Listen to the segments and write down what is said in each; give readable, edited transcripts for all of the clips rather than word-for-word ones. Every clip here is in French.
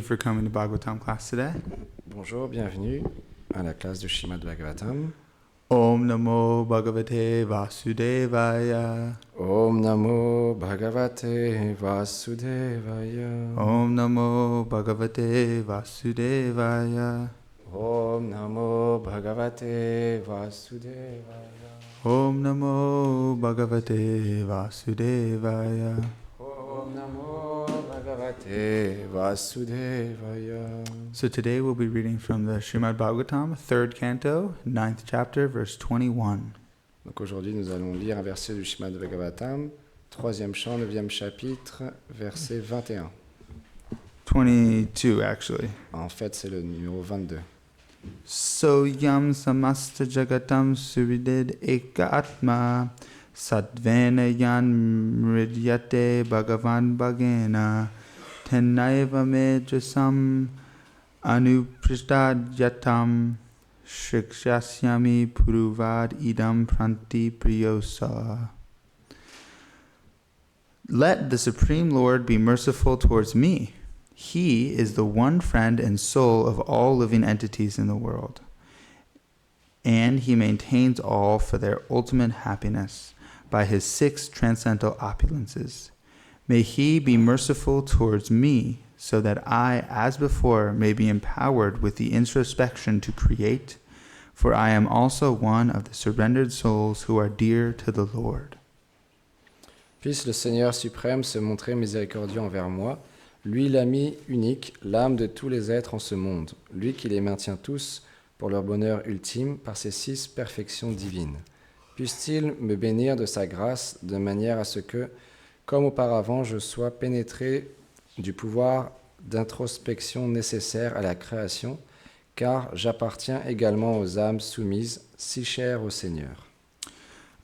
For coming to Bhagavatam class today. Bonjour, bienvenue à la classe de Srimad Bhagavatam. Om Namo Bhagavate Vasudevaya. Om Namo Bhagavate Vasudevaya. Om Namo Bhagavate Vasudevaya. Om Namo Bhagavate Vasudevaya. Om Namo Bhagavate Vasudevaya. Om Namo Bhagavate Vasudevaya. So today we'll be reading from the Srimad Bhagavatam, 3rd canto, 9th chapter, verse 21. Donc aujourd'hui nous allons lire un verset du Srimad Bhagavatam, 3e chant, 9e chapitre, verset 21. 22 actually. En fait c'est le numéro 22. So yam samasta jagatam suridid eka atma sadvena yan mridyate bhagavan bhagena tenaiva medrasam anupristad yatam shikshasyami puruvad idam pranti priyosa. Let the Supreme Lord be merciful towards me. He is the one friend and soul of all living entities in the world, and he maintains all for their ultimate happiness by his 6 transcendental opulences. May he be merciful towards me, so that I, as before, may be empowered with the introspection to create, for I am also one of the surrendered souls who are dear to the Lord. Puisse le Seigneur suprême se montrer miséricordieux envers moi, lui l'ami unique, l'âme de tous les êtres en ce monde, lui qui les maintient tous pour leur bonheur ultime par ses 6 perfections divines. Puisse-t-il me bénir de sa grâce de manière à ce que, comme auparavant, je sois pénétré du pouvoir d'introspection nécessaire à la création, car j'appartiens également aux âmes soumises, si chères au Seigneur.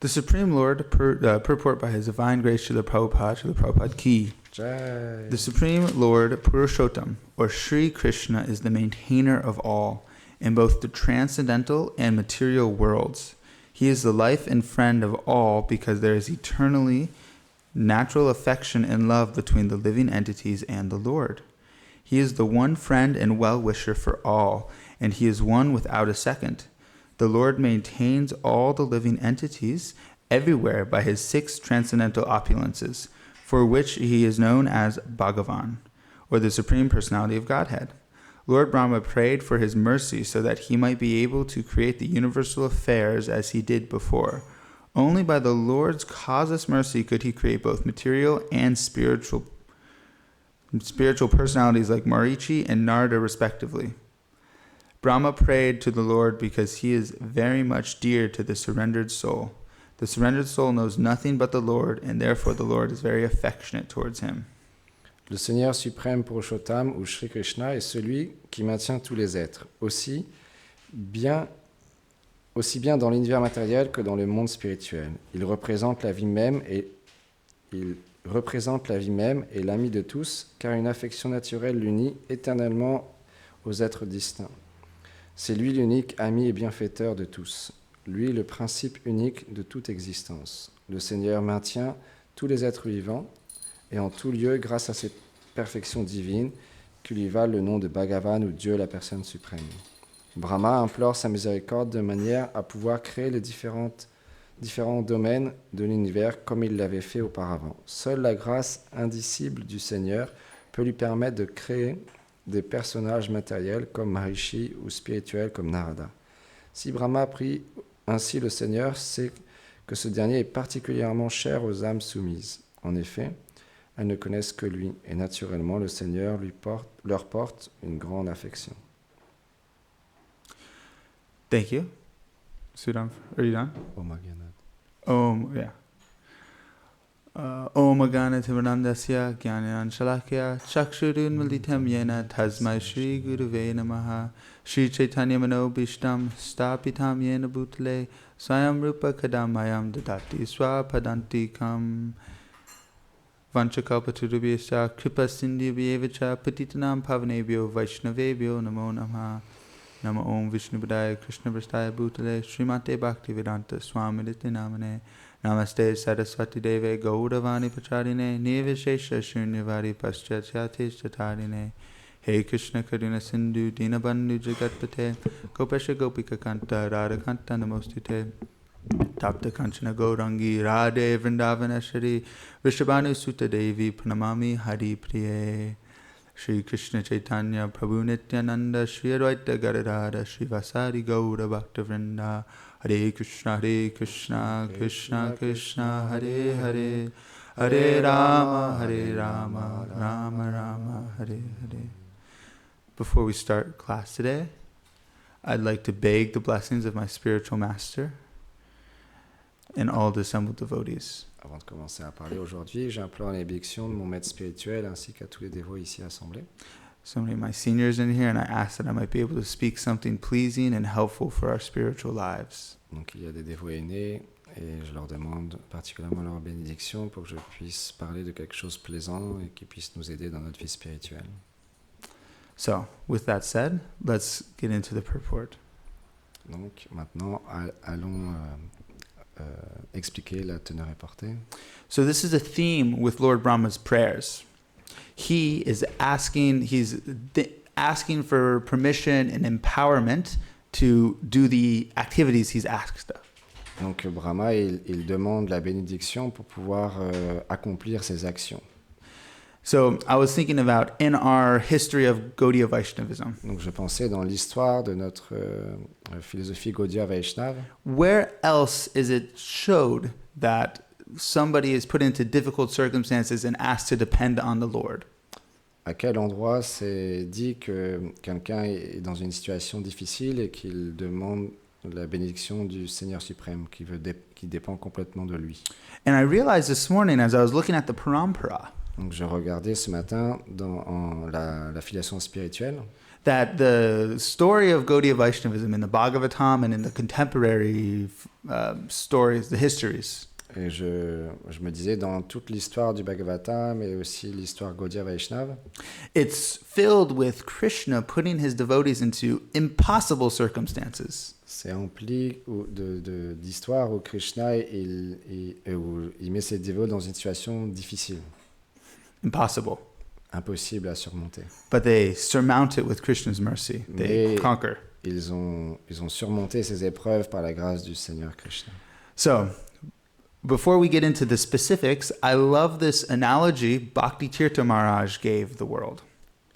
The Supreme Lord, purport by His Divine Grace Srila Prabhupada Ki. Jai. The Supreme Lord Purushottam, or Sri Krishna, is the maintainer of all, in both the transcendental and material worlds. He is the life and friend of all because there is eternally natural affection and love between the living entities and the Lord. He is the one friend and well-wisher for all, and he is one without a second. The Lord maintains all the living entities everywhere by his 6 transcendental opulences, for which he is known as Bhagavan, or the Supreme Personality of Godhead. Lord Brahma prayed for his mercy so that he might be able to create the universal affairs as he did before. Only by the Lord's causeless mercy could he create both material and spiritual personalities like Marichi and Narada respectively. Brahma prayed to the Lord because he is very much dear to the surrendered soul. The surrendered soul knows nothing but the Lord, and therefore the Lord is very affectionate towards him. Le Seigneur suprême Purushottam, ou Sri Krishna, est celui qui maintient tous les êtres, aussi bien dans l'univers matériel que dans le monde spirituel. Il représente la vie même et l'ami de tous, car une affection naturelle l'unit éternellement aux êtres distincts. C'est lui l'unique ami et bienfaiteur de tous, lui le principe unique de toute existence. Le Seigneur maintient tous les êtres vivants et en tout lieu grâce à ses perfections divines qui lui valent le nom de Bhagavan ou Dieu la personne suprême. Brahma implore sa miséricorde de manière à pouvoir créer les différents domaines de l'univers comme il l'avait fait auparavant. Seule la grâce indicible du Seigneur peut lui permettre de créer des personnages matériels comme Maharishi ou spirituels comme Narada. Si Brahma prie ainsi le Seigneur, c'est que ce dernier est particulièrement cher aux âmes soumises. En effet, elles ne connaissent que lui, et naturellement le Seigneur leur porte une grande affection. Thank you. Sudam, are you done? Yeah. Om Agana Timanandasya Gyanan Shalakya Chakshurun Militam Yena Tasmai Shri Guruve Namaha Shri Chaitanya Mano Bishtam Stapitam Yena Bhutale Swayam Rupa Kadamayam Dadati Swapadanti Kam Vanchakalpaturubhyascha Kripa Sindhyavyavacha Patitanam Pavanebhyo Vaishnavebhyo Namo Namaha Nama Om Vishnu Padaya Krishna Prastaya Bhutale Srimate Bhaktivedanta Swaminiti Namane Namaste Saraswati Deve Gauravani Pacharine Nivishesha Shunyavadi Paschatyatis Chatarine Hey Krishna Karuna Sindhu Dinabandhu Jagatpate Gopesha Gopika Kanta Radhakanta Namostute Tapta Kanchana Gaurangi Radhe Vrindavaneshwari Vrishabhanu Sutta Devi Pranamami Hari Priye Shri Krishna Chaitanya Prabhu Nityananda Shri Advaita Gadadhara Shri Vasari Gaura Bhakta Vrinda Hare Krishna Krishna Krishna Hare Hare Hare Rama Rama Rama Hare Hare. Before we start class today, I'd like to beg the blessings of my spiritual master and all the assembled devotees. Avant de commencer à parler aujourd'hui, j'implore la bénédiction de mon maître spirituel ainsi qu'à tous les dévots ici assemblés. So many of my seniors in here, and I ask that I might be able to speak something pleasing and helpful for our spiritual lives. Donc il y a des dévots aînés et je leur demande particulièrement leur bénédiction pour que je puisse parler de quelque chose de plaisant et qui puisse nous aider dans notre vie spirituelle. So, with that said, let's get into the purport. Donc maintenant, allons expliquer la teneur et portée. So this is a theme with Lord Brahma's prayers. He's asking for permission and empowerment to do the activities he's asked of. Donc Brahma, il demande la bénédiction pour pouvoir accomplir ses actions. So I was thinking about in our history of Gaudiya Vaishnavism. Donc je pensais dans l'histoire de notre philosophie Gaudiya Vaishnava. Where else is it showed that somebody is put into difficult circumstances and asked to depend on the Lord? À quel endroit c'est dit que quelqu'un est dans une situation difficile et qu'il demande la bénédiction du Seigneur suprême qui dépend complètement de lui? And I realized this morning as I was looking at the Parampara. Donc je regardais ce matin dans la filiation spirituelle that the story of Gaudiya Vaishnavism in the Bhagavatam and in the contemporary stories, the histories, et je me disais dans toute l'histoire du Bhagavatam et aussi l'histoire Gaudiya Vaishnava, it's filled with Krishna putting his devotees into impossible circumstances. c'est rempli d'histoires où Krishna il met ses dévots dans une situation difficile. Impossible. Impossible à surmonter. But they surmount it with Krishna's mercy. They conquer. Ils ont surmonté ces épreuves par la grâce du Seigneur Krishna. So, before we get into the specifics, I love this analogy Bhakti Tirtha Maharaj gave the world.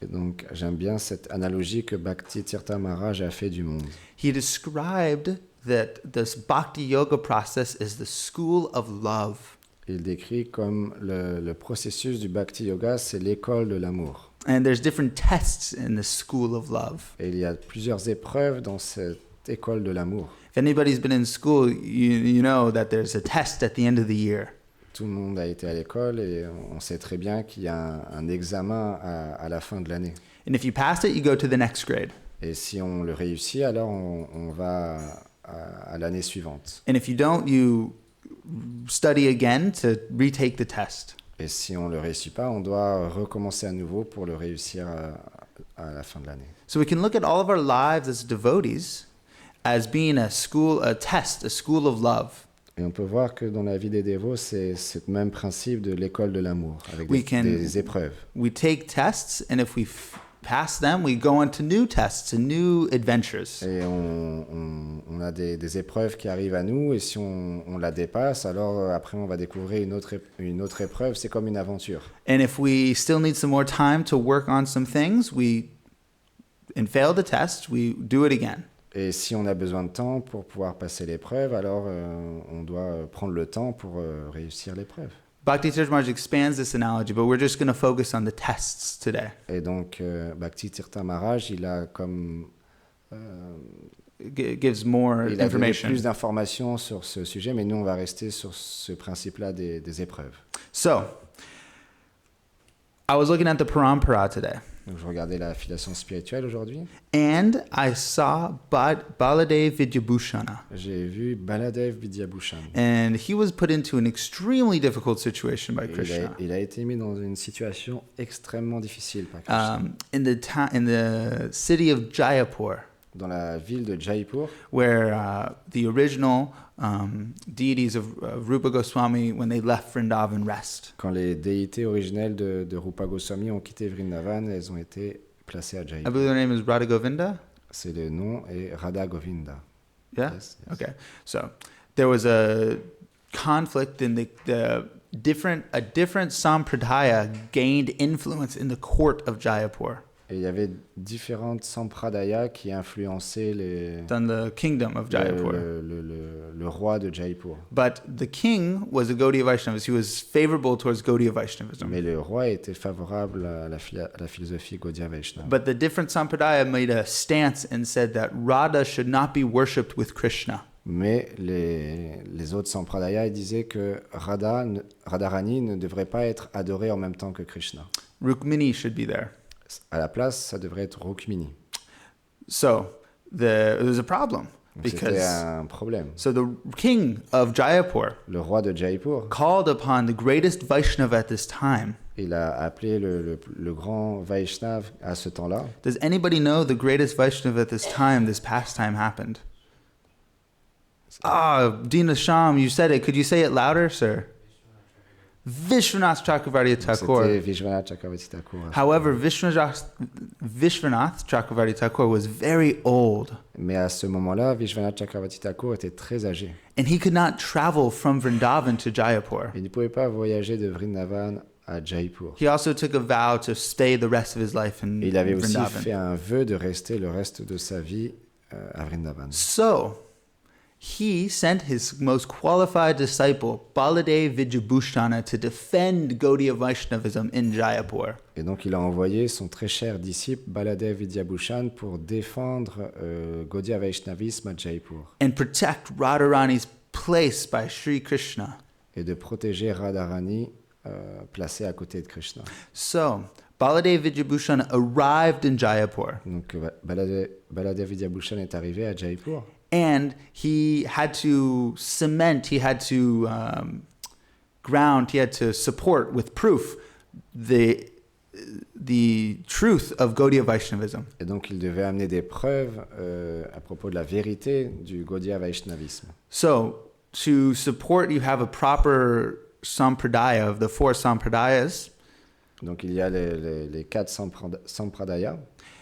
Et donc, j'aime bien cette analogie que Bhakti Tirtha Maharaj a fait du monde. He described that this Bhakti Yoga process is the school of love. Il décrit comme le processus du Bhakti Yoga, c'est l'école de l'amour. And there's different tests in the school of love. Et il y a plusieurs épreuves dans cette école de l'amour. If anybody's been in school, you know that there's a test at the end of the year. Tout le monde a été à l'école et on sait très bien qu'il y a un examen à la fin de l'année. And if you pass it, you go to the next grade. Et si on le réussit, alors on va à l'année suivante. And if you don't, you study again to retake the test. Et si on ne le réussit pas, on doit recommencer à nouveau pour le réussir à la fin de l'année. So we can look at all of our lives as devotees as being a test, a school of love. Et on peut voir que dans la vie des dévots, c'est ce même principe de l'école de l'amour, avec des épreuves. We take tests, and if we pass them, we go on to new tests and new adventures. Et on a des épreuves qui arrivent à nous, et si on la dépasse, alors après on va découvrir une autre épreuve. C'est comme une aventure. And if we still need some more time to work on some things, and fail the test, we do it again. Et si on a besoin de temps pour pouvoir passer l'épreuve, alors on doit prendre le temps pour réussir l'épreuve. Bhakti Tirtha Maharaj expands this analogy, but we're just going to focus on the tests today. Et donc, Bhakti Tirtha Maharaj, il a comme... gives more il a information. Plus d'informations sur ce sujet, mais nous, on va rester sur ce principe-là des épreuves. So, I was looking at the Parampara today. Donc, je regardais la filiation spirituelle aujourd'hui. And I saw Baladev Vidyabhushana. J'ai vu Baladev Vidyabhushana. And he was put into an extremely difficult situation by Krishna. Il a été mis dans une situation extrêmement difficile par Krishna. In the city of Jaipur. Dans la ville de Jaipur, where the original deities of Rupa Goswami, when they left Vrindavan, rest. Quand les déités originelles de Rupa Goswami ont quitté Vrindavan, elles ont été placé à I Jaipur. believe her name is Radha Govinda. C'est le nom est Radha Govinda. Yeah? Yes, yes. Okay. So there was a conflict in a different sampradaya gained influence in the court of Jaipur, Et il y avait différentes sampradayas qui influençaient than the kingdom of Jaipur. le roi de Jaipur. But the king was a Gaudiya Vaishnava. He was favorable towards Gaudiya Vaishnavism. Mais le roi était favorable à la philosophie Gaudiya Vaishnava. But the different sampradaya made a stance and said that Radha should not be worshipped with Krishna. Mais les autres sampradayas disaient que Radharani ne devrait pas être adoré en même temps que Krishna. Rukmini should be there. À la place, ça devrait être Rukmini. So there's a problem. Donc, c'était Because un problème. so the king of Jaipur Le roi de Jaipur, called upon the greatest Vaishnava at this time. il a appelé le grand Vaishnav à ce temps-là. Does anybody know the greatest Vaishnava at this time this pastime happened? Dina Sham, you said it. Could you say it louder, sir? Vishwanath Chakravarti Thakur. C'était Vishwanath Chakravarti Thakur. However, Vishwanath Chakravarti Thakur was very old, Mais à ce moment-là, Vishwanath Chakravarti Thakur était très âgé. and he could not travel from Vrindavan to Jaipur. Il ne pouvait pas voyager de Vrindavan à Jaipur. He also took a vow to stay the rest of his life in Et il avait aussi Vrindavan. fait un vœu de rester le reste de sa vie à Vrindavan. So, he sent his most qualified disciple, Baladev Vijayabhushana, to defend Gaudiya Vaishnavism in Jaipur. Et donc il a envoyé son très cher disciple Baladev Vidyabhushan pour défendre Gaudiya Vaishnavisme à Jaipur And protect Radharani's place by Sri Krishna. et de protéger Radharani placé à côté de Krishna. So, Baladev Vijayabhushana arrived in Jaipur, Donc Baladev Vidyabhushan est arrivé à Jaipur and he had to cement, he had to ground, he had to support with proof the truth of Gaudiya Vaishnavism. et donc il devait amener des preuves à propos de la vérité du Gaudiya Vaishnavisme. So, to support, you have a proper sampradaya of the four sampradayas. Donc il y a les quatre sampradayas.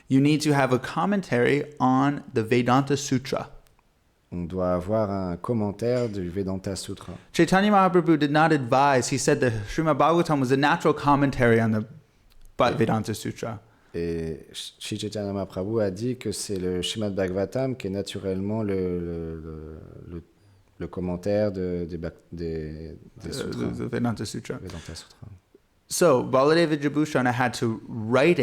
You need to have a commentary on the Vedanta Sutra. On doit avoir un commentaire du Vedanta Sutra. Chaitanya Mahaprabhu did not advise. He said the Srimad Bhagavatam was a natural commentary on the Vedanta Sutra. Et Shri Chaitanya Mahaprabhu a dit que c'est le Srimad Bhagavatam qui est naturellement le commentaire des sutras. The Vedanta Sutra. Vedanta Sutra. So Baladev Vijayabhushana had to write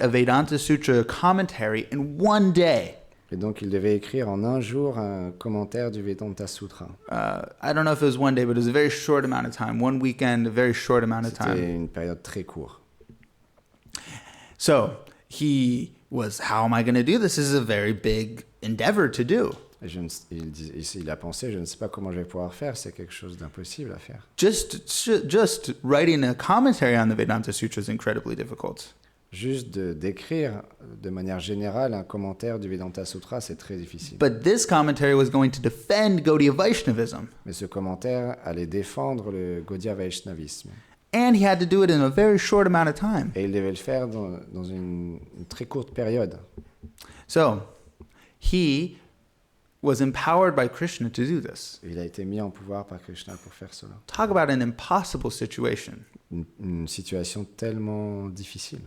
a Vedanta Sutra commentary in one day. Et donc il devait écrire en un jour un commentaire du Vedanta Sutra. I don't know if it was one day, but it was a very short amount of time. One weekend, a very short amount of C'était time. une période très courte. So he was, how am I going to do this? This is a very big endeavor to do. Et il a pensé, je ne sais pas comment je vais pouvoir faire, c'est quelque chose d'impossible à faire. Just writing a commentary on the Vedanta Sutra is incredibly difficult. Juste d'écrire de manière générale un commentaire du Vedanta Sutra, c'est très difficile. But this commentary was going to defend Gaudiya Vaishnavism. Mais ce commentaire allait défendre le Gaudiya Vaishnavisme. And he had to do it in a very short amount of time. Et il devait le faire dans une très courte période. So, he was empowered by Krishna to do this. Il a été mis en pouvoir par Krishna pour faire cela. Talk about an impossible situation. Une situation tellement difficile.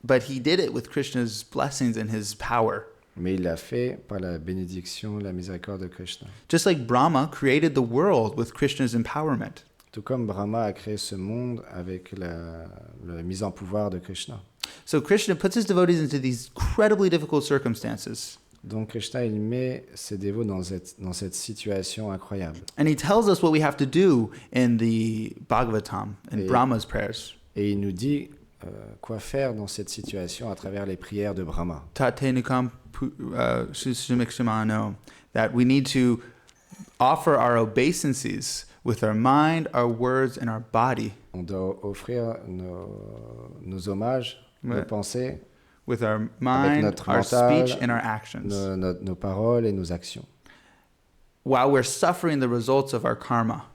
But he did it with Krishna's blessings and his power. Mais il l'a fait par la bénédiction, la miséricorde de Krishna. Just like Brahma created the world with Krishna's empowerment. Tout comme Brahma a créé ce monde avec la mise en pouvoir de Krishna. So Krishna puts his devotees into these incredibly difficult circumstances. Donc Krishna, il met ses dévots dans cette situation incroyable. And he tells us what we have to do in the Bhagavatam, in Brahma's prayers. Et il nous dit quoi faire dans cette situation à travers les prières de Brahma. Tate nukam sumikshamano, that we need to offer our obeisances with our mind, our words, and our body. On doit offrir nos hommages, nos pensées, with our mind, our mental, speech, and our actions. Nos paroles et nos actions. While we're suffering the results of our karma.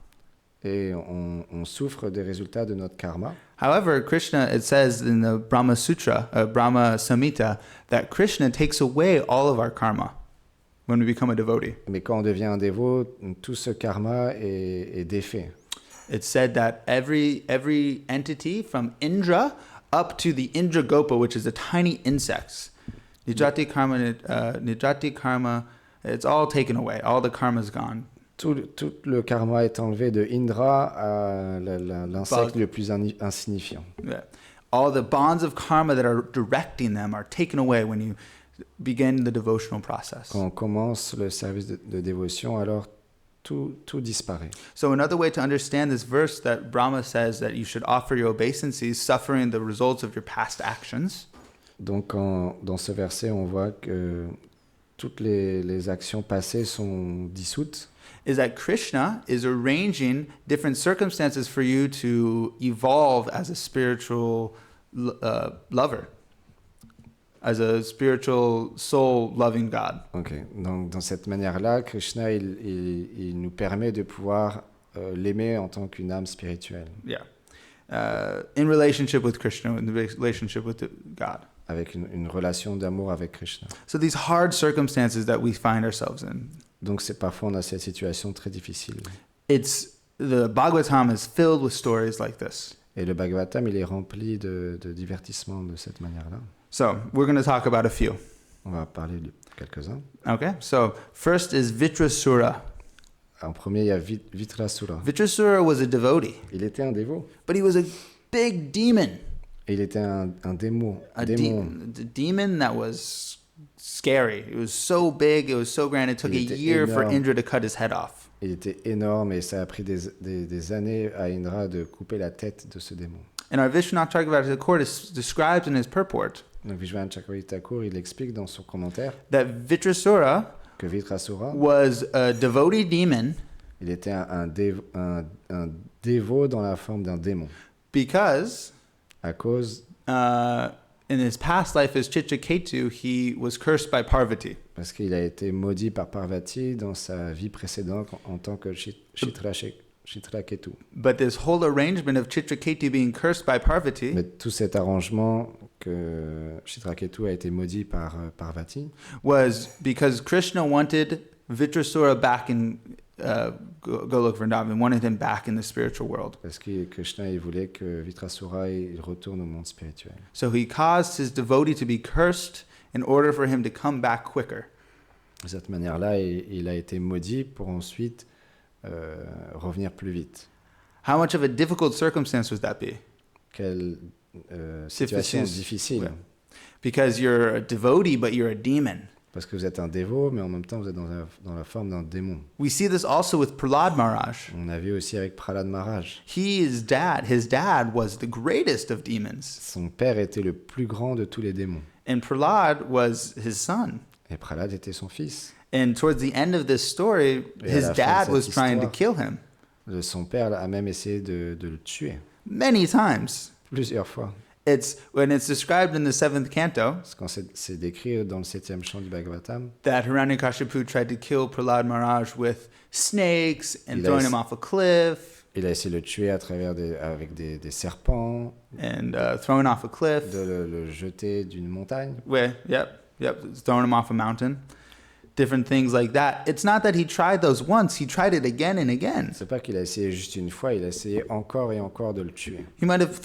et on souffre des résultats de notre karma. However, Krishna, it says in the Brahma Sutra, Brahma Samhita, that Krishna takes away all of our karma when we become a devotee. Mais quand on devient un dévot, tout ce karma est défait. It's said that every entity from Indra up to the Indragopa, which is a tiny insect, Nijati karma, it's all taken away. All the karma is gone. Tout le karma est enlevé de Indra à l'insecte le plus insignifiant. Yeah. All the bonds of karma that are directing them are taken away when you begin the devotional process. Quand on commence le service de dévotion, alors tout disparaît. So another way to understand this verse that Brahma says that you should offer your obeisances, suffering the results of your past actions. Donc dans ce verset, on voit que toutes les actions passées sont dissoutes. Is that Krishna is arranging different circumstances for you to evolve as a spiritual lover, as a spiritual soul-loving God. Ok, donc dans cette manière-là, Krishna, il nous permet de pouvoir l'aimer en tant qu'une âme spirituelle. Yeah. In relationship with Krishna, in the relationship with God. Avec une relation d'amour avec Krishna. So these hard circumstances that we find ourselves in. Donc parfois on a cette situation très difficile. The Bhagavatam is filled with stories like this. Et le Bhagavatam, il est rempli de divertissements de cette manière-là. So we're going to talk about a few. On va parler de quelques-uns. Okay, so first is Vitrasura. En premier, il y a Vitrasura. Vitrasura was a devotee. Il était un dévot. But he was a big demon. Et il était un démon. A demon that was scary. It was so big, it was so grand, it took a year for Indra to cut his head off. Il était énorme et ça a pris des années à Indra de couper la tête de ce démon. And our Vishwanath Chakravarti Thakur describes in his purport Donc Vishwanath Chakravarti Thakur, il explique dans son commentaire that Vitrasura que Vitrasura was a devotee demon. Il était un dévot dans la forme d'un démon. Because à cause in his past life as Chitraketu, he was cursed by Parvati. Parce qu'il a été maudit par Parvati dans sa vie précédente en tant que Chitraketu. But this whole arrangement of Chitraketu being cursed by Parvati, mais tout cet arrangement que Chitraketu a été maudit par Parvati, was because Krishna wanted Vitrasura back in Golok Vrindavan, wanted him back in the spiritual world. Parce que Krishna il voulait que Vitrasura il retourne au monde spirituel. So he caused his devotee to be cursed in order for him to come back quicker. De cette manière-là, il a été maudit pour ensuite revenir plus vite. How much of a difficult circumstance would that be? Quelle situation difficile. Yeah. Because you're a devotee, but you're a demon. Parce que vous êtes un dévot, mais en même temps, vous êtes dans la forme d'un démon. We see this also with Prahlad Maharaj. On a vu aussi avec Prahlad Maharaj. His dad was the greatest of demons. Son père était le plus grand de tous les démons. And Prahlad was his son. Et Prahlad était son fils. And towards the end of this story, his dad was trying to kill him. Son père a même essayé de le tuer. Many times. Plusieurs fois. When it's described in the 7th canto, quand c'est décrit dans le 7e chant du Bhagavatam, that Hiranyakashipu tried to kill Prahlad Maharaj with snakes and throwing him off a cliff. Il a essayé de le tuer avec des serpents. And throwing off a cliff. De le jeter d'une montagne. Yep, throwing him off a mountain. Different things like that. It's not that he tried those once, he tried it again and again. C'est pas qu'il a essayé juste une fois, il a essayé encore et encore de le tuer. He might have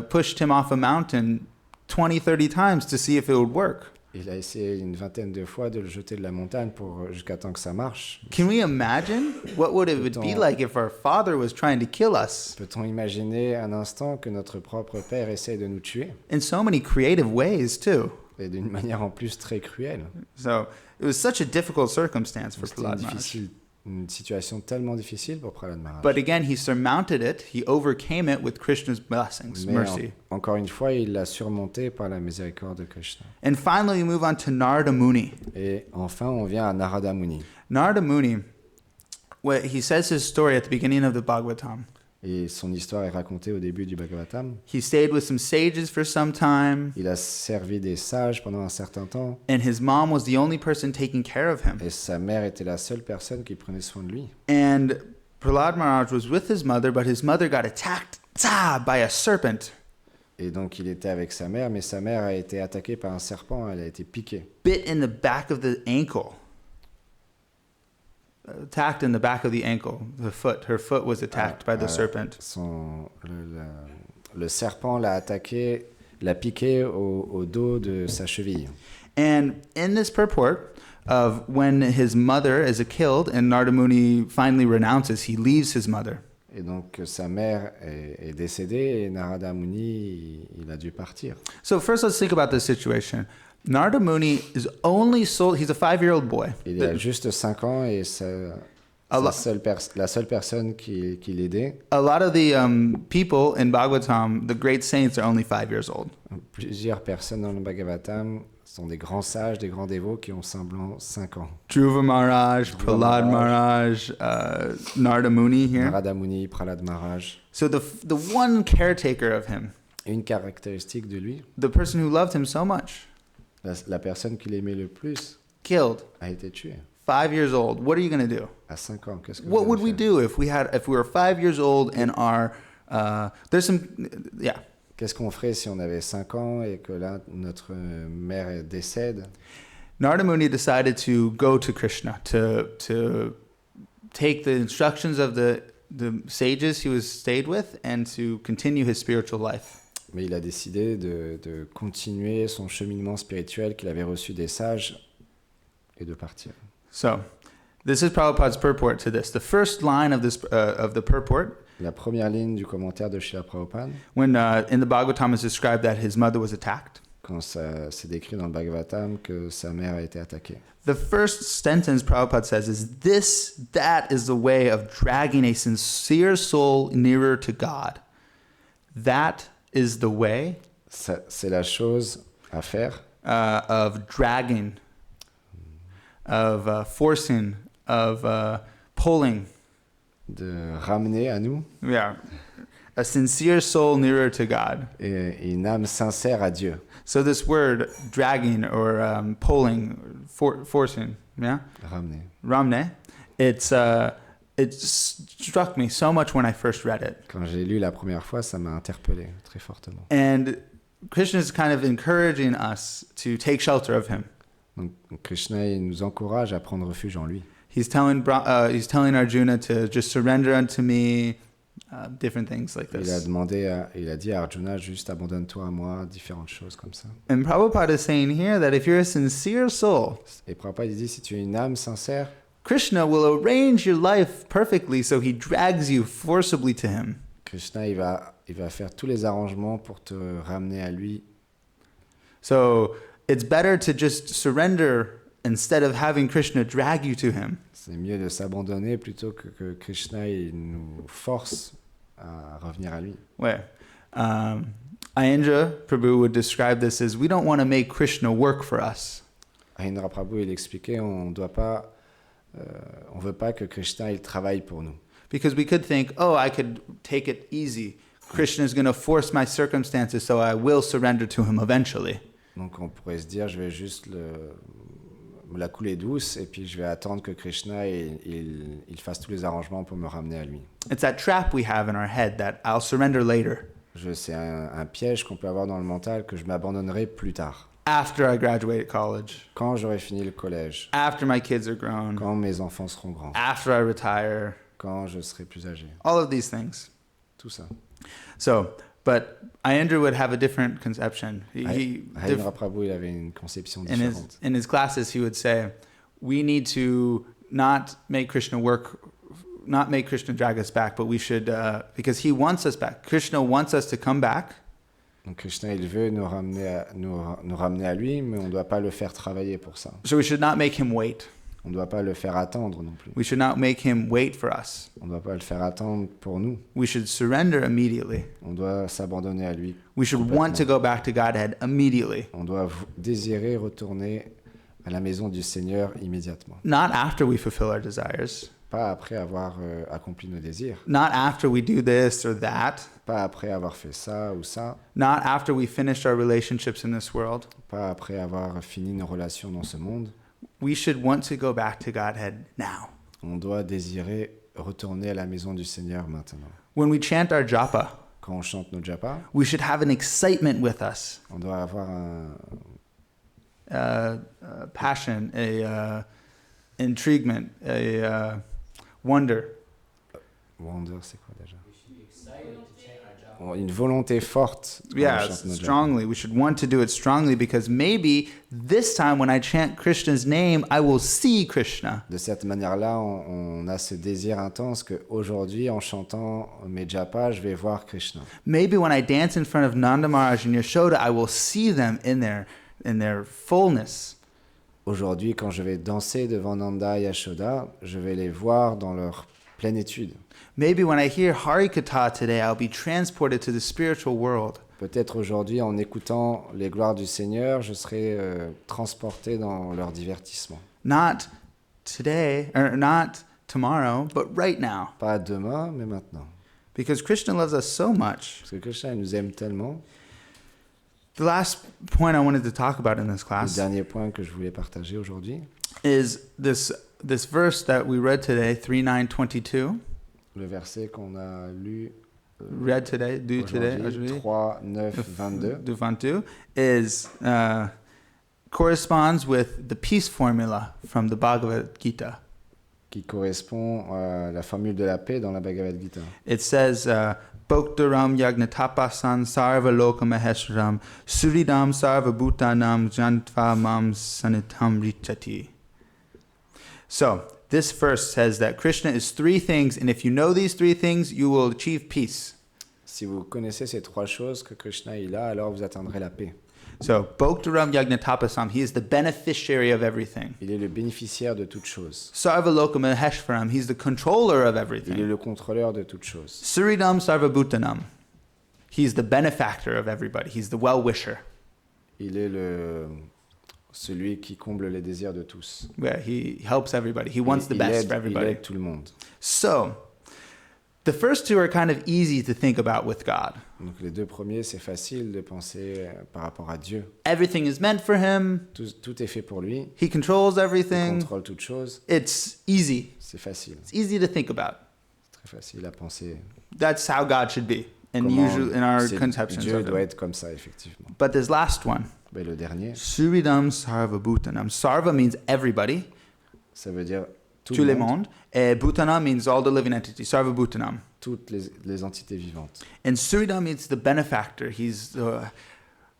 pushed him off a mountain 20, 30 times to see if it would work. Il a essayé une vingtaine de fois de le jeter de la montagne jusqu'à temps que ça marche. Can we imagine what would it be like if our father was trying to kill us? Peut-on imaginer un instant que notre propre père essaie de nous tuer? In so many creative ways too. Et d'une manière en plus très cruelle. So it was such a difficult circumstance for Prahlad Maharaj. Une situation tellement difficile pour Prahlad Maharaj. But again, he surmounted it. He overcame it with Krishna's blessings, mercy. Encore une fois, il l'a surmonté par la miséricorde de Krishna. And finally, we move on to Narada Muni. Et enfin, on vient à Narada Muni. Narada Muni, he says his story at the beginning of the Bhagavatam. Et son histoire est racontée au début du Bhagavatam. He stayed with some sages for some time. Il a servi des sages pendant un certain temps. And his mom was the only person taking care of him. Et sa mère était la seule personne qui prenait soin de lui. And Prahlad Maharaj was with his mother, but his mother got attacked by a serpent. Et donc il était avec sa mère, mais sa mère a été attaquée par un serpent, elle a été piquée. Bit in the back of the ankle. Attacked in the back of the ankle, the foot. Her foot was attacked by the serpent. Le serpent l'a attaqué, l'a piqué au dos de sa cheville. And in this purport of when his mother is killed and Narada Muni finally renounces, he leaves his mother. Et donc sa mère est décédée et Narada Muni, il a dû partir. So first let's think about this situation. Narada Muni is only sold, he's a 5-year-old boy. Il a juste 5 ans et la seule personne qui l'aidait. A lot of the people in Bhagavatam, the great saints, are only 5 years old. Plusieurs personnes dans le Bhagavatam sont des grands sages, des grands dévots qui ont semblant 5 ans. Dhruva Maharaj, Prahlad Maharaj, Narada Muni here. Narada Muni, Prahlad Maharaj. So the one caretaker of him, Une caractéristique de lui, the person who loved him so much, la personne qu'il aimait le plus, killed. a été tuée. 5 years old. What are you going to do? À 5 ans, qu'est-ce que What vous would allez we faire? do if we were 5 years old and our there's some yeah. Qu'est-ce qu'on ferait si on avait 5 ans et que là, notre mère décède? Narada Muni decided to go to Krishna to take the instructions of the sages he was stayed with and to continue his spiritual life. Mais il a décidé de continuer son cheminement spirituel qu'il avait reçu des sages et de partir. So, this is Prabhupada's purport to this. The first line of this of the purport, La première ligne du commentaire de Srila Prabhupada, when in the Bhagavatam is described that his mother was attacked. quand c'est décrit dans le Bhagavatam que sa mère a été attaquée. The first sentence Prabhupada says is, that is the way of dragging a sincere soul nearer to God. That is the way C'est la chose à faire of dragging, of forcing, of pulling. de ramener à nous Yeah. A sincere soul nearer to God. une âme sincère à Dieu. So this word dragging or pulling, forcing, yeah, Ramener. ramne, it struck me so much when I first read it. Quand j'ai lu la première fois, ça m'a interpellé très fortement. And Krishna is kind of encouraging us to take shelter of him. Donc Krishna il nous encourage à prendre refuge en lui. He's telling Arjuna to just surrender unto me, different things like Il a this. il a dit à Arjuna, juste abandonne-toi à moi, différentes choses comme ça. And Prabhupada is saying here that if you're a sincere soul, Et Prabhupada il dit, si tu es une âme sincère, Krishna will arrange your life perfectly, so he drags you forcibly to him. Krishna il va faire tous les arrangements pour te ramener à lui. So it's better to just surrender instead of having Krishna drag you to him. C'est mieux de s'abandonner plutôt que Krishna il nous force à revenir à lui. Where Ayendra Prabhu would describe this as, we don't want to make Krishna work for us. Ayendra Prabhu il expliquait, on veut pas que Krishna il travaille pour nous. Because we could think, oh, I could take it easy. Krishna is going to force my circumstances, so I will surrender to him eventually. Donc on pourrait se dire, je vais juste la couler douce et puis je vais attendre que Krishna il fasse tous les arrangements pour me ramener à lui. It's that trap we have in our head that I'll surrender later, C'est un piège qu'on peut avoir dans le mental que je m'abandonnerai plus tard. after I graduate college, Quand j'aurai fini le collège, after my kids are grown, quand mes enfants seront grands, after I retire, quand je serai plus âgé. all of these things. Tout ça. So, but Ayendra would have a different conception. Ayendra Prabhu il avait une conception différente. In his classes, he would say, we need to not make Krishna drag us back, but we should, because he wants us back. Krishna wants us to come back. Donc Krishna il veut nous ramener à lui, mais on ne doit pas le faire travailler pour ça. So we should not make him wait. On ne doit pas le faire attendre non plus. We should not make him wait for us. On ne doit pas le faire attendre pour nous. We should surrender immediately. On doit s'abandonner à lui. We should want to go back to Godhead immediately. On doit désirer retourner à la maison du Seigneur immédiatement. Not after we fulfill our desires. Pas après avoir accompli nos désirs. Not after we do this or that. Pas après avoir fait ça ou ça. Not after we finish our relationships in this world. Pas après avoir fini nos relations dans ce monde. We should want to go back to Godhead now. On doit désirer retourner à la maison du Seigneur maintenant. When we chant our japa, Quand on chante nos japas, we should have an excitement with us, on doit avoir un passion, intriguement, wonder. wonder, c'est quoi déjà? Une volonté forte quand on Yeah, chante nos japas. strongly. We should want to do it strongly because maybe this time when I chant Krishna's name, I will see Krishna. De cette manière-là, on a ce désir intense qu'aujourd'hui, en chantant mes japas, je vais voir Krishna. Maybe when I dance in front of Nanda Maharaj and Yashoda, I will see them in their fullness. Aujourd'hui, quand je vais danser devant Nanda et Yashoda, je vais les voir dans leur plénitude. Maybe when I hear Harikatha today, I'll be transported to the spiritual world. Peut-être aujourd'hui, en écoutant les gloires du Seigneur, je serai transporté dans leur divertissement. Not today, or not tomorrow, but right now. Pas demain, mais maintenant. Because Krishna loves us so much. Parce que Krishna il nous aime tellement. The last point I wanted to talk about in this Le class dernier point que je voulais partager aujourd'hui, is this verse that we read today, 3:9-22. le verset qu'on a lu Read today, do today, aujourd'hui, 3, 9, 22, do 22, is corresponds with the peace formula from the Bhagavad Gita. qui correspond à la formule de la paix dans la Bhagavad Gita. It says, Bhoktaram yagnatapasan sarva lokamaheshram suridam sarva bhutanam jantva mam sanitam richati. So, this verse says that Krishna is three things, and if you know these three things, you will achieve peace. Si vous connaissez ces trois choses que Krishna il a, alors vous atteindrez la paix. So, Bhoktaram yagnatapasam, he is the beneficiary of everything. Il est le bénéficiaire de toutes choses. Sarva lokamaheshvaram, he's the controller of Il est everything. le contrôleur de toutes choses. Suridam sarva bhutanam, he's the benefactor of everybody. He's the well-wisher. Il est celui qui comble les désirs de tous. Yeah, he helps everybody. He wants the Il best aide, for il everybody. aide tout le monde. So, the first two are kind of easy to think about with God. Donc les deux premiers, c'est facile de penser par rapport à Dieu. Everything is meant for him. Tout est fait pour lui. He controls Il everything. contrôle toutes choses. It's easy. C'est facile. It's easy to think about. C'est très facile à penser. That's how God should be, and Comment usually in our c'est- conceptions Dieu of doit him. être comme ça, effectivement. But this last one, Mais le dernier, Suridam Sarva Bhutanam. Sarva means everybody, ça veut dire tout tous le les monde, mondes. Bhutanam means all the living entities. Sarva Bhutanam. toutes les entités vivantes. And Suridam means the benefactor. He's the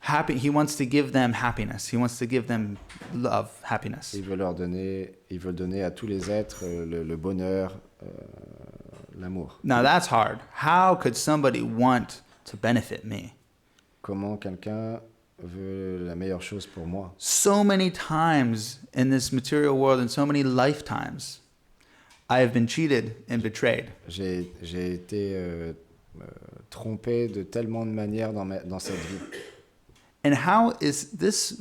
happy. He wants to give them happiness. He wants to give them love, happiness. Il veut donner à tous les êtres le bonheur, l'amour. Now that's hard. How could somebody want to benefit me? Comment quelqu'un veut la meilleure chose pour moi? So many times in this material world, and so many lifetimes, I have been cheated and betrayed. J'ai été trompé de tellement de manières dans cette vie. And how is this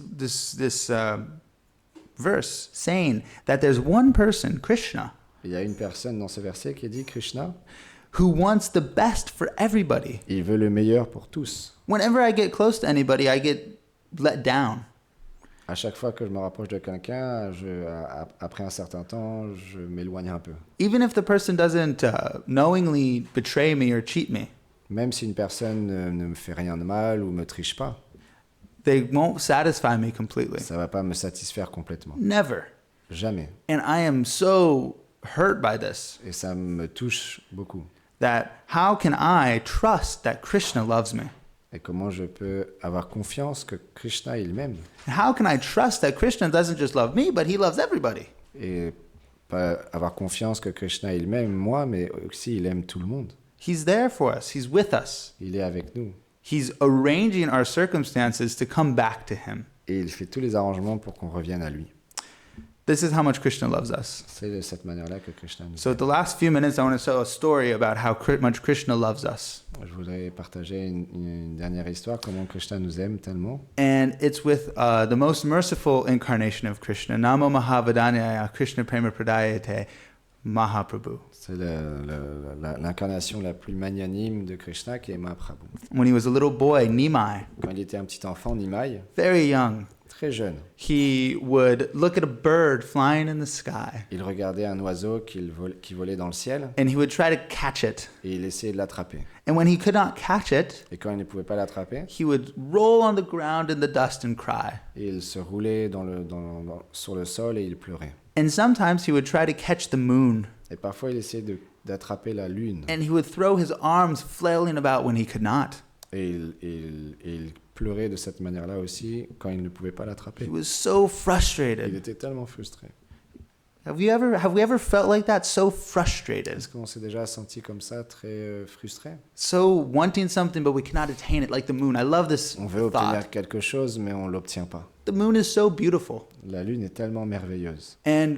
verse saying that there's one person, Krishna, Il y a une personne dans ce verset qui dit Krishna, who wants the best for everybody? il veut le meilleur pour tous. Whenever I get close to anybody, I get let down. À chaque fois que je me rapproche de quelqu'un, après un certain temps, je m'éloigne un peu. Even if the person doesn't knowingly betray me or cheat me, Même si une personne ne me fait rien de mal ou me triche pas, they won't satisfy me completely. ça va pas me satisfaire complètement. Never. Jamais. And I am so hurt by this, Et ça me touche beaucoup. that how can I trust that Krishna loves me? Et comment je peux avoir confiance que Krishna, il m'aime? How can I trust that Krishna doesn't just love me, but he loves everybody? Et pas avoir confiance que Krishna, il m'aime moi, mais aussi il aime tout le monde. He's there for us. He's with us. Il est avec nous. He's arranging our circumstances to come back to him. Et il fait tous les arrangements pour qu'on revienne à lui. This is how much Krishna loves us. C'est de cette manière-là que Krishna nous So aime. the last few minutes, I want to tell a story about how much Krishna loves us. Je voudrais partager une dernière histoire, comment Krishna nous aime tellement. And it's with the most merciful incarnation of Krishna, Namo Mahavadanyaya Krishna Prema Pradayate Mahaprabhu. C'est l'incarnation la plus magnanime de Krishna qui est Mahaprabhu. When he was a little boy, Nimai, Quand il était un petit enfant, Nimai, very young, très jeune, he would look at a bird flying in the sky, il regardait un oiseau qui volait dans le ciel and he would try to catch it. et il essayait de l'attraper. And when he could not catch it, Et quand il ne pouvait pas l'attraper, he would roll on the ground in the dust and cry. il se roulait sur le sol et il pleurait. And sometimes he would try to catch the moon, Et parfois, il essayait d'attraper la lune. and he would throw his arms flailing about when he could not. Et il pleurait de cette manière-là aussi quand il ne pouvait pas He l'attraper. was so Il frustrated. était tellement frustré. Have we ever felt like that? So frustrated. Est-ce qu'on s'est déjà senti comme ça, très frustré? So wanting something, but we cannot attain it, like the moon. I love this On veut thought. obtenir quelque chose, mais on ne l'obtient pas. The moon is so beautiful. La lune est tellement merveilleuse. And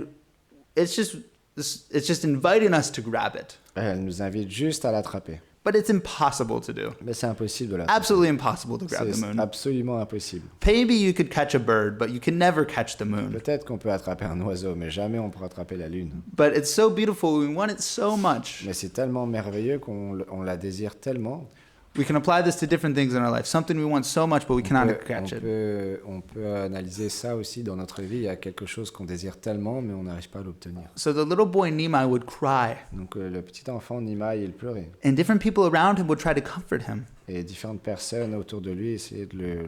it's just inviting us to grab it. Elle nous invite juste à l'attraper. But it's impossible to do. Mais c'est impossible de l'attraper. Absolutely impossible to grab the C'est moon. absolument impossible. Maybe you could catch a bird, but you can never catch the moon. Peut-être qu'on peut attraper un oiseau, mais jamais on pourra attraper la lune. But it's so beautiful. We want it so much. Mais c'est tellement merveilleux qu'on la désire tellement. We can apply this to different things in our life. Something we want so much, but we cannot catch it. On peut analyser ça aussi dans notre vie. Il y a quelque chose qu'on désire tellement, mais on n'arrive pas à l'obtenir. So the little boy Nimai would cry, Donc le petit enfant Nimai, il pleurait. and different people around him would try to comfort him. Et différentes personnes autour de lui essayaient de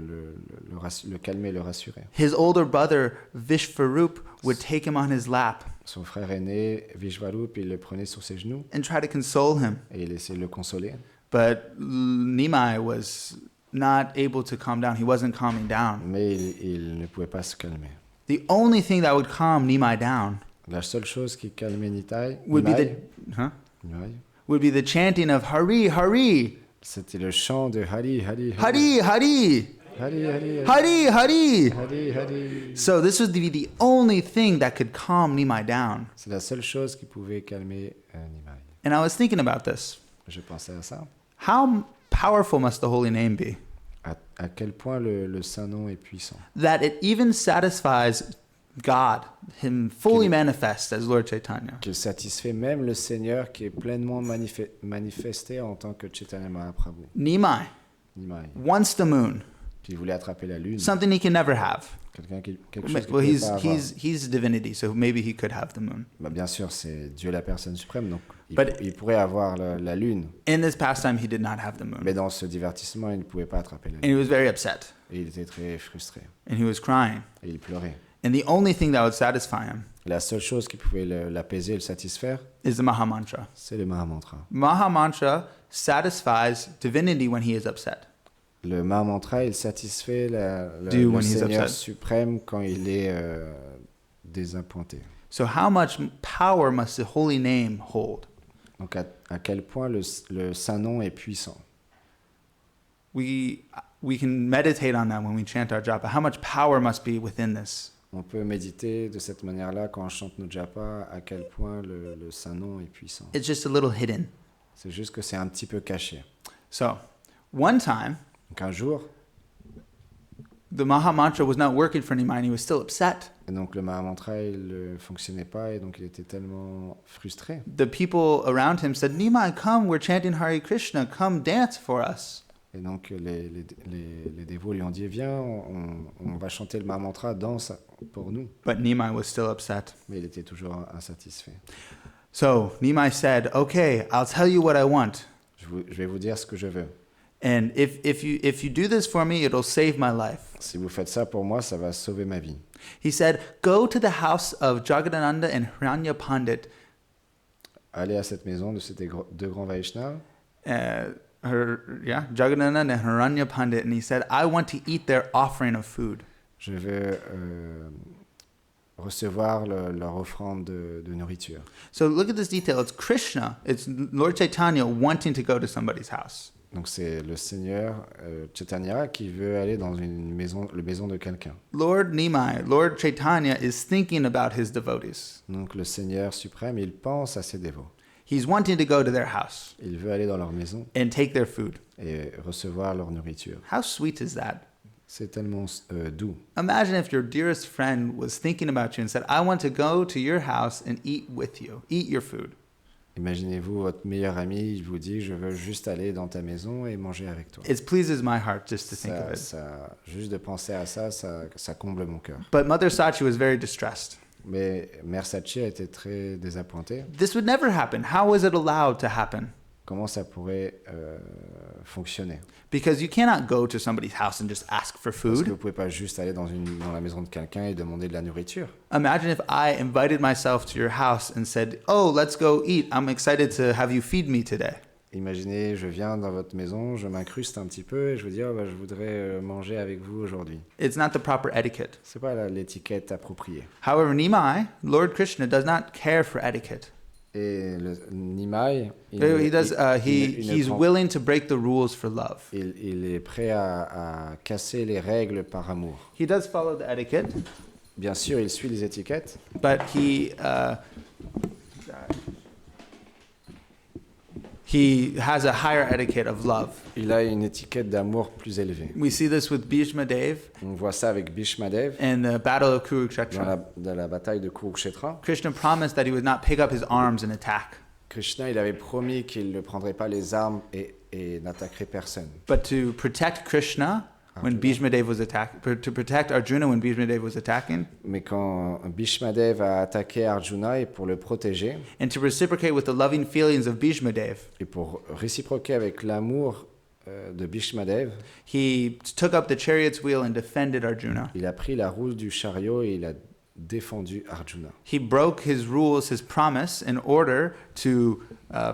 le calmer, le rassurer. His older brother Vishvarup would take him on his lap Son frère aîné, Vishvarup, il le prenait sur ses genoux and try to console him. et il essayait de le consoler. But Nimai was not able to calm down. He wasn't calming down. Mais il ne pouvait pas se calmer. The only thing that would calm Nimai down La seule chose qui calmait would be Nimai, would be the chanting of Hari Hari c'était le chant de Hari, Hari, Hari Hari Hari, Hari, Hari Hari. Hari, Hari. So this would be the only thing that could calm Nimai down. C'est la seule chose qui pouvait calmer Nimai. And I was thinking about this. Je pensais à ça. How powerful must the holy name be? À quel point le Saint-Nom est puissant. That it even satisfies God, Him fully manifest as Lord Chaitanya. Qu'il satisfait même le Seigneur qui est pleinement manifesté en tant que Chaitanya Mahaprabhu. Nimai Nimai, wants the moon, qui voulait attraper la lune. something he can never have. Quelque chose qu'il Well, ne pouvait pas avoir. he's divinity, so maybe he could have the moon. Bah, bien sûr, c'est Dieu la personne suprême, donc But- il pourrait avoir la lune. In this pastime, he did not have the moon. Mais dans ce divertissement, il ne pouvait pas attraper la And lune. he was very upset. Et il était très frustré. And he was crying. Et il pleurait. And the only thing that would satisfy him La seule chose qui pouvait l'apaiser et le satisfaire, is the Maha Mantra. c'est le Mahamantra. Maha Mantra satisfies divinity when he is upset. Le Mahamantra, il satisfait Dieu le when he's Seigneur upset. suprême quand il est désappointé. So how much power must the holy name hold? Donc à quel point le Saint-Nom est puissant. We can meditate on that when we chant our japa. How much power must be within this? On peut méditer de cette manière-là quand on chante nos japa, à quel point le Saint-Nom est puissant. It's just a little hidden. C'est juste que c'est un petit peu caché. So, one time, Donc un jour, the Maha Mantra was not working for Nimai and he was still upset. et donc le Mahamantra, il ne fonctionnait pas et donc il était tellement frustré. The people around him said, Nimai, come, we're chanting Hare Krishna, come dance for us. Et donc les dévots lui ont dit, viens, on va chanter le Mahamantra, danse pour nous. But Nimai was still upset. Mais il était toujours insatisfait. So Nimai said, okay, I'll tell you what I want. Je vais vous dire ce que je veux. And if you do this for me, it'll save my life. Si vous faites ça pour moi, ça va sauver ma vie. He said, go to the house of Jagadananda and Hranya Pandit. Allez à cette maison de ces deux grands Vaishnavas. Jagadananda and Hranya Pandit. And he said, I want to eat their offering of food. Je veux recevoir leur offrande de nourriture. So look at this detail. It's Krishna. It's Lord Chaitanya wanting to go to somebody's house. Donc c'est le Seigneur Chaitanya qui veut aller dans la maison de quelqu'un. Lord Nimai, Lord Chaitanya is thinking about his devotees. Donc le Seigneur suprême, il pense à ses dévots. He's wanting to go to their house Il veut aller dans leur maison and take their food. et recevoir leur nourriture. How sweet is that? C'est tellement doux. Imagine if your dearest friend was thinking about you and said, I want to go to your house and eat with you, eat your food. Imaginez-vous, votre meilleur ami, il vous dit, je veux juste aller dans ta maison et manger avec toi. It pleases my heart just to think of it. Juste de penser à ça, ça comble mon cœur. But Mother Sachi was very distressed. Mais Mère Sachi a été très désappointée. This would never happen. How was it allowed to happen? Comment ça pourrait fonctionner? Because you cannot go to somebody's house and just ask for Parce que vous food. ne pouvez pas juste aller dans la maison de quelqu'un et demander de la nourriture. Imagine if I invited myself to your house and said, "Oh, let's go eat. I'm excited to have you feed me today." Imaginez, je viens dans votre maison, je m'incruste un petit peu et je vous dis, je voudrais manger avec vous aujourd'hui. It's not the proper etiquette. C'est pas l'étiquette appropriée. However, Nimai, Lord Krishna, does not care for etiquette. Et le Nimai, He's willing to break the rules for love. il est prêt à casser les règles par amour. He does follow the etiquette, Bien sûr, il suit les étiquettes, but he has a higher etiquette of love. il a une étiquette d'amour plus élevée. We see this with Bhishma Dev On voit ça avec Bhishma Dev in the Battle of dans Kurukshetra. dans la bataille de Kurukshetra. Krishna promised that he would not pick up his arms and attack, Krishna, il avait promis qu'il ne prendrait pas les armes et n'attaquerait personne. but to protect Krishna when Bhishma Dev was to protect Arjuna when Bhishma Dev was attacking, Mais quand Bhishma Dev a attaqué Arjuna et pour le protéger, and to reciprocate with the loving feelings of Bhishma Dev, et pour réciproquer avec l'amour de Bhishma Dev, he took up the chariot's wheel and defended Arjuna. il a pris la roue du chariot et il a défendu Arjuna. He broke his rules, his promise, in order to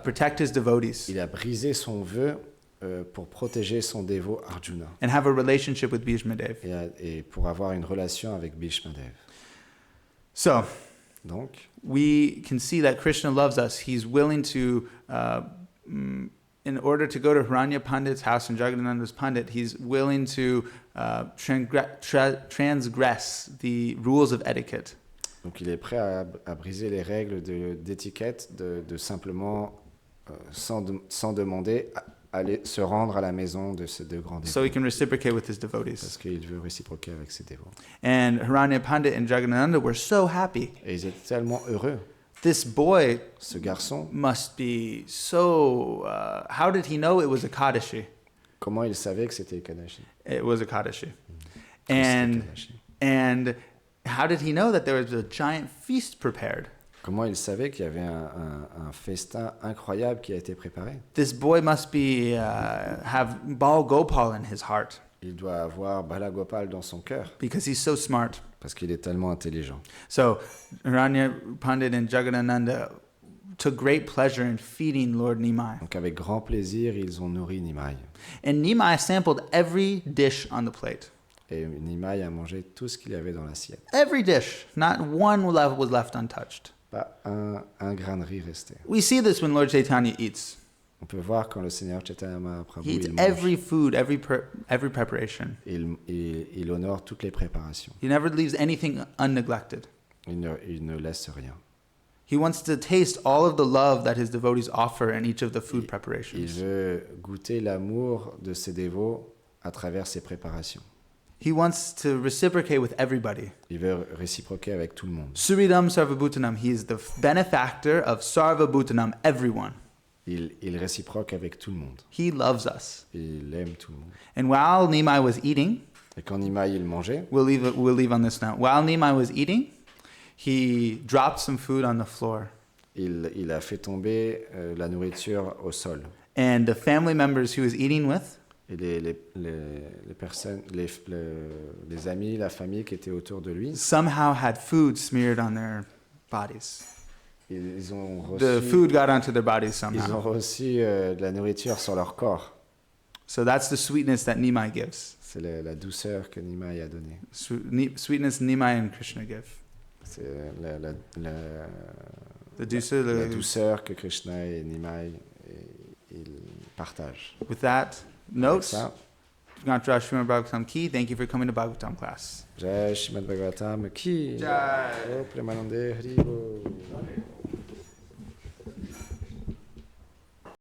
protect his devotees Il a brisé son vœu pour protéger son dévot Arjuna and have a relationship with Bhishma Dev. et pour avoir une relation avec Bhishma Dev. So Donc, we can see that Krishna loves us. He's willing to, in order to go to Hiranya Pandit's house and Jagadananda's Pandit, he's willing to transgress the rules of etiquette. donc il est prêt à briser les règles d'étiquette de simplement, sans demander, aller se rendre à la maison de ces deux grands dévots. So he can reciprocate with his devotees. Parce qu'il veut réciproquer avec ses dévots. And Hiranya Pandit and Jagadananda were so happy. Et ils étaient tellement heureux. This boy Ce garçon, must be so... how did he know it was a Kadashi? comment il savait que c'était Kadashi? It was a Kadashi. Que c'était And, Kadashi. and how did he know that there was a giant feast prepared? Comment il savait qu'il y avait un festin incroyable qui a été préparé? This boy must have Bal Gopal in his heart Il doit avoir Balagopal dans son cœur because he's so smart. parce qu'il est tellement intelligent. So Hiranya Pandit and Jagadananda took great pleasure in feeding Lord Nimai. Donc avec grand plaisir, ils ont nourri Nimai. And Nimai sampled every dish on the plate. Et Nimai a mangé tout ce qu'il y avait dans l'assiette. Every dish. Not one was left untouched. Pas un grain de riz resté. We see this when Lord Chaitanya eats. On peut voir quand le Seigneur Chaitanya Mahaprabhu He eats il mange. every food, every preparation. Il honore toutes les préparations. He never leaves anything unneglected. Il ne laisse rien. He wants to taste all of the love that his devotees offer in each of the food Il preparations. veut goûter l'amour de ses dévots à travers ses préparations. He wants to reciprocate with everybody. Il veut réciproquer avec tout le monde. Suridam Sarvabhutanam. He is the benefactor of Sarvabhutanam, everyone. Il réciproque avec tout le monde. He loves us. Il aime tout le monde. And while Nimai was eating, Et quand Nimai il mangeait, we'll leave on this now. While Nimai was eating, he dropped some food on the floor. il a fait tomber la nourriture au sol. And the family members he was eating with, Et les personnes, les amis, la famille qui étaient autour de lui, somehow had food smeared on their bodies. ils ont The reçu, food got onto their bodies ils somehow. ont reçu de la nourriture sur leur corps. So that's the sweetness that Nimai gives. C'est la douceur que Nimai a donnée. Sweetness Nimai and Krishna give. C'est la The douceur que Krishna et Nimai ils partagent. With that Avec note, ça, Srimad Bhagavatam Ki, thank you for coming to Bhagavatam class. Jai Srimad Bhagavatam Ki. Jai. Oh, Premanande Hari Bol.